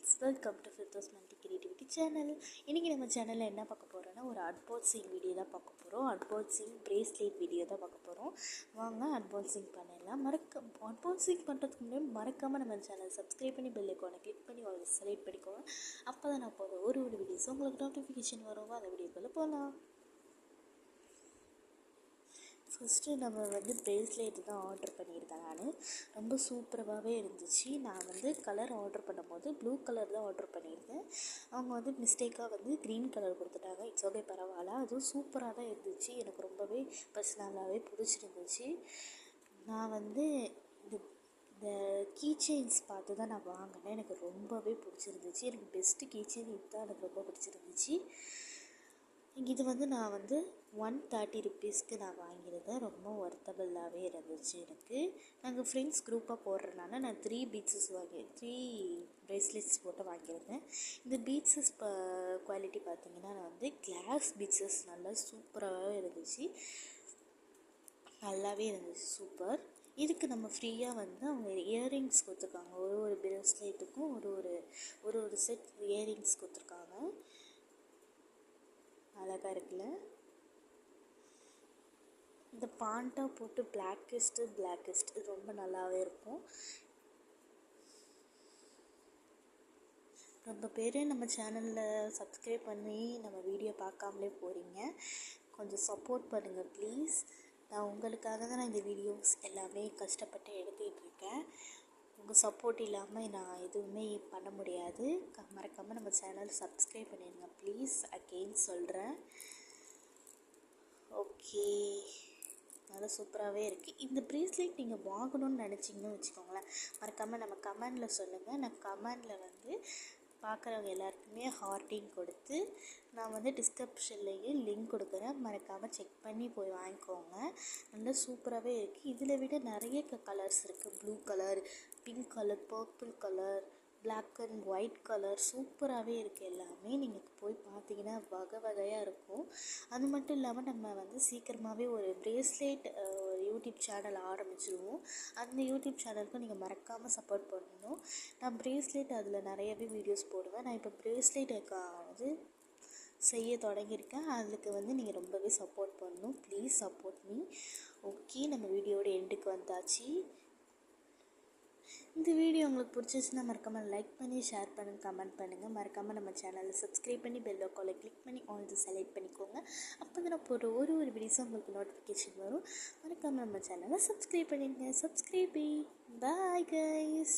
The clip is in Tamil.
Friends, welcome to Firdous multi creativity channel. இன்றைக்கி நம்ம சேனலில் என்ன பார்க்க போகிறோன்னா ஒரு அன்பாக்சிங் வீடியோ தான் பார்க்க போகிறோம். அன்பாக்சிங் பிரேஸ்லெட் வீடியோ தான் பார்க்க போகிறோம். வாங்க அன்பாக்சிங் பண்ணிடலாம். அன்பாக்சிங் பண்ணுறதுக்கு முன்னாடி மறக்காமல் நம்ம சேனல் சப்ஸ்கிரைப் பண்ணி பெல் ஐக்கானை கிளிக் பண்ணி அதை செலக்ட் பண்ணிக்கோங்க. அப்போ தான் நான் போகிற ஒரு வீடியோஸ் உங்களுக்கு நோட்டிஃபிகேஷன் வரும். அந்த வீடியோக்குள்ளே போகலாம். ஃபஸ்ட்டு நம்ம பிரேஸ்லெட் தான் ஆர்டர் பண்ணியிருக்கேன். நான் ரொம்ப சூப்பராகவே இருந்துச்சு. நான் கலர் ஆர்டர் பண்ணும்போது ப்ளூ கலர் தான் ஆர்டர் பண்ணியிருந்தேன். அவங்க மிஸ்டேக்காக க்ரீன் கலர் கொடுத்துட்டாங்க. இட்ஸ் ஓகே, பரவாயில்ல. அதுவும் சூப்பராக தான் இருந்துச்சு. எனக்கு ரொம்பவே பர்சனலாகவே பிடிச்சிருந்துச்சு. நான் இந்த இந்த கீ செயின்ஸ் பார்த்து தான் நான் வாங்கினேன். எனக்கு ரொம்பவே பிடிச்சிருந்துச்சு. எனக்கு பெஸ்ட்டு கீ செயின் இதுதான் எனக்கு ரொம்ப பிடிச்சிருந்துச்சு. இது நான் 130 ருப்பீஸ்க்கு நான் வாங்கியிருந்தேன். ரொம்ப ஒர்த்தபிளாகவே இருந்துச்சு. எனக்கு நாங்கள் ஃப்ரெண்ட்ஸ் குரூப்பாக போடுறதுனால நான் 3 பிரேஸ்லெட்ஸ் போட்டு வாங்கியிருந்தேன். இந்த பீட்ஸஸ் குவாலிட்டி பார்த்திங்கன்னா நான் கிளாஸ் பீட்ஸஸ் நல்லா சூப்பராகவே இருந்துச்சு. நல்லாவே இருந்துச்சு, சூப்பர். இதுக்கு நம்ம ஃப்ரீயாக அவங்க இயரிங்ஸ் கொடுத்துருக்காங்க. ஒரு பிரேஸ்லெட்டுக்கும் ஒரு செட் இயரிங்ஸ் கொடுத்துருக்காங்க. அழகாக இருக்குல்ல. இந்த பாண்டா போட்டு பிளாக்கெஸ்ட் இது ரொம்ப நல்லாவே இருக்கும். ரொம்ப பேர் நம்ம சேனலில் சப்ஸ்கிரைப் பண்ணி நம்ம வீடியோ பார்க்காமலே போகிறீங்க. கொஞ்சம் சப்போர்ட் பண்ணுங்கள் ப்ளீஸ். நான் உங்களுக்காக தான் நான் இந்த வீடியோஸ் எல்லாமே கஷ்டப்பட்டு எடுத்துக்கிட்டு இருக்கேன். உங்கள் சப்போர்ட் இல்லாமல் நான் எதுவுமே பண்ண முடியாது. மறக்காமல் நம்ம சேனல் சப்ஸ்கிரைப் பண்ணிடுங்க ப்ளீஸ். அகெயின் சொல்கிறேன். ஓகே, நல்லா சூப்பராகவே இருக்குது. இந்த ப்ரேஸ்லெட் நீங்கள் வாங்கணும்னு நினச்சிங்கன்னு வச்சுக்கோங்களேன், மறக்காமல் நம்ம கமெண்டில் சொல்லுங்கள். நான் கமெண்டில் பார்க்குறவங்க எல்லாருக்குமே ஹார்ட்டிங் கொடுத்து நான் டிஸ்கிரிப்ஷன்லேயும் லிங்க் கொடுக்குறேன். மறக்காமல் செக் பண்ணி போய் வாங்கிக்கோங்க. நல்லா சூப்பராகவே இருக்குது. இதில் விட நிறைய கலர்ஸ் இருக்குது. Blue colour, pink colour, purple colour, black and white colour சூப்பராகவே இருக்குது. எல்லாமே நீங்கள் போய் பார்த்தீங்கன்னா வகையாக இருக்கும். அது மட்டும் இல்லாமல் நம்ம சீக்கிரமாகவே ஒரு பிரேஸ்லெட் ஒரு யூடியூப் சேனல் ஆரம்பிச்சிருவோம். அந்த யூடியூப் சேனலுக்கும் நீங்கள் மறக்காமல் சப்போர்ட் பண்ணணும். நான் பிரேஸ்லெட் அதில் நிறையவே வீடியோஸ் போடுவேன். நான் இப்போ பிரேஸ்லெட் செய்ய தொடங்கியிருக்கேன். அதுக்கு நீங்கள் ரொம்பவே சப்போர்ட் பண்ணணும். Please support me. ஓகே, நம்ம வீடியோட எண்டுக்கு வந்தாச்சு. இந்த வீடியோ உங்களுக்கு பிடிச்சிச்சுன்னா மறக்காமல் லைக் பண்ணி ஷேர் பண்ணுங்கள், கமெண்ட் பண்ணுங்கள். மறக்காமல் நம்ம சேனலை சப்ஸ்கிரைப் பண்ணி பெல் ஐக்கானை கிளிக் பண்ணி ஆல் செலக்ட் பண்ணிக்கோங்க. அப்போ தான் நான் போடுற ஒரு வீடியோஸும் உங்களுக்கு நோட்டிஃபிகேஷன் வரும். மறக்காமல் நம்ம சேனலை சப்ஸ்கிரைப் பண்ணிடுங்க. சப்ஸ்கிரைபி. Bye guys.